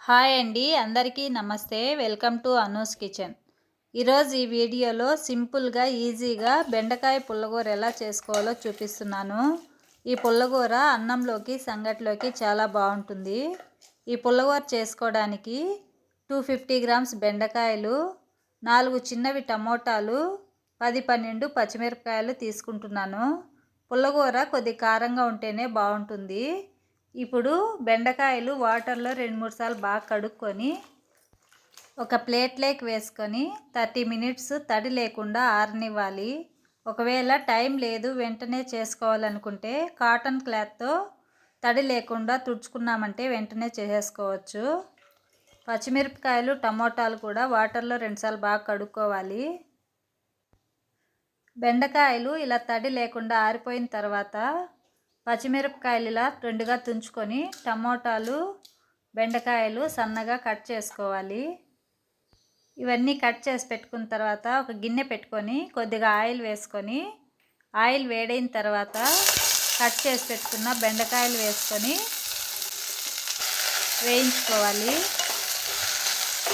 Hi అండి, అందరికీ నమస్తే. Welcome to Anu's kitchen. ఈరోజు ఈ వీడియోలో సింపుల్గా ఈజీగా బెండకాయ పుల్లగూర ఎలా చేసుకోవాలో చూపిస్తున్నాను. ఈ పుల్లగూర అన్నంలోకి సంగటిలోకి చాలా బాగుంటుంది. ఈ పుల్లగూర చేసుకోవడానికి 250 గ్రామ్స్ బెండకాయలు, 4 చిన్నవి టమోటాలు, 10-12 పచ్చిమిరపకాయలు తీసుకుంటున్నాను. పుల్లగూర కొద్ది కారంగా ఉంటేనే బాగుంటుంది. ఇప్పుడు బెండకాయలు వాటర్లో 2-3 సార్లు బాగా కడుక్కొని ఒక ప్లేట్లోకి వేసుకొని 30 మినిట్స్ తడి లేకుండా ఆరనివ్వాలి. ఒకవేళ టైం లేదు వెంటనే చేసుకోవాలనుకుంటే కాటన్ క్లాత్తో తడి లేకుండా తుడుచుకున్నామంటే వెంటనే చేసేసుకోవచ్చు. పచ్చిమిరపకాయలు టమోటాలు కూడా వాటర్లో 2 సార్లు బాగా కడుక్కోవాలి. బెండకాయలు ఇలా తడి లేకుండా ఆరిపోయిన తర్వాత పచ్చిమిరపకాయలు ఇలా రెండుగా తుంచుకొని టమోటాలు బెండకాయలు సన్నగా కట్ చేసుకోవాలి. ఇవన్నీ కట్ చేసి పెట్టుకున్న తర్వాత ఒక గిన్నె పెట్టుకొని కొద్దిగా ఆయిల్ వేసుకొని ఆయిల్ వేడైన తర్వాత కట్ చేసి పెట్టుకున్న బెండకాయలు వేసుకొని వేయించుకోవాలి.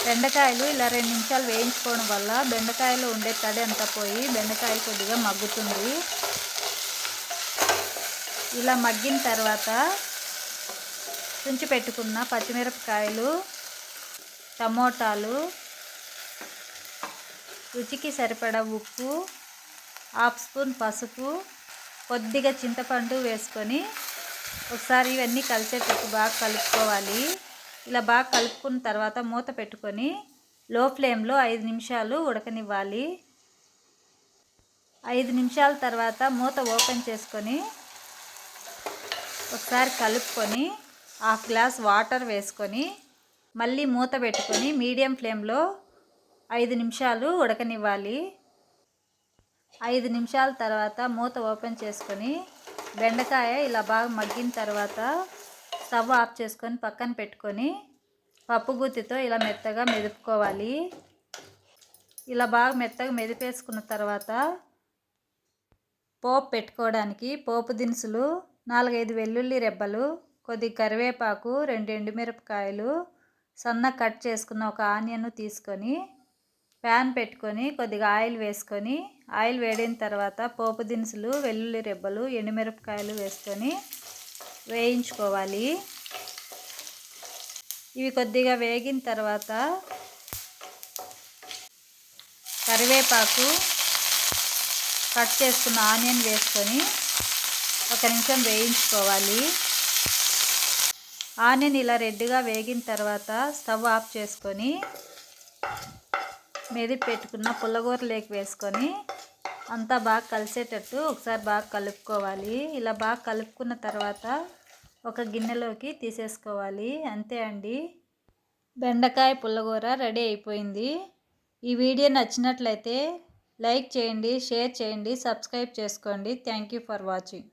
బెండకాయలు ఇలా 2 నిమిషాలు వేయించుకోవడం వల్ల బెండకాయలో ఉండే తడి అంతా పోయి బెండకాయ కొద్దిగా మగ్గుతుంది. ఇలా మగ్గిన తర్వాత తుంచి పెట్టుకున్న పచ్చిమిరపకాయలు, టమోటాలు, రుచికి సరిపడా ఉప్పు, 1/2 స్పూన్ పసుపు, కొద్దిగా చింతపండు వేసుకొని ఒకసారి ఇవన్నీ కలిసేటట్టు బాగా కలుపుకోవాలి. ఇలా బాగా కలుపుకున్న తర్వాత మూత పెట్టుకొని లో ఫ్లేమ్లో 5 నిమిషాలు ఉడకనివ్వాలి. 5 నిమిషాల తర్వాత మూత ఓపెన్ చేసుకొని ఒకసారి కలుపుకొని 1/2 గ్లాస్ వాటర్ వేసుకొని మళ్ళీ మూత పెట్టుకొని మీడియం ఫ్లేమ్లో 5 నిమిషాలు ఉడకనివ్వాలి. 5 నిమిషాల తర్వాత మూత ఓపెన్ చేసుకొని బెండకాయ ఇలా బాగా మగ్గిన తర్వాత స్టవ్ ఆఫ్ చేసుకొని పక్కన పెట్టుకొని పప్పు గుత్తితో ఇలా మెత్తగా మెదుపుకోవాలి. ఇలా బాగా మెత్తగా మెదిపేసుకున్న తర్వాత పోపు పెట్టుకోవడానికి పోపు దినుసులు 4-5 వెల్లుల్లి రెబ్బలు, కొద్దిగా కరివేపాకు, 2 ఎండుమిరపకాయలు, సన్నగా కట్ చేసుకున్న ఒక ఆనియన్ తీసుకొని ప్యాన్ పెట్టుకొని కొద్దిగా ఆయిల్ వేసుకొని ఆయిల్ వేడిన తర్వాత పోపు దినుసులు, వెల్లుల్లి రెబ్బలు, ఎండుమిరపకాయలు వేసుకొని వేయించుకోవాలి. ఇవి కొద్దిగా వేగిన తర్వాత కరివేపాకు, కట్ చేసుకున్న ఆనియన్ వేసుకొని 1 నిమిషం వేయించుకోవాలి. ఆనియన్ ఇలా రెడ్గా వేగిన తర్వాత స్టవ్ ఆఫ్ చేసుకొని మెదిపి పెట్టుకున్న పుల్లగూరలోకి వేసుకొని అంతా బాగా కలిసేటట్టు ఒకసారి బాగా కలుపుకోవాలి. ఇలా బాగా కలుపుకున్న తర్వాత ఒక గిన్నెలోకి తీసేసుకోవాలి. అంతే అండి, బెండకాయ పుల్లగూర రెడీ అయిపోయింది. ఈ వీడియో నచ్చినట్లయితే లైక్ చేయండి, షేర్ చేయండి, సబ్స్క్రైబ్ చేసుకోండి. Thank you for watching.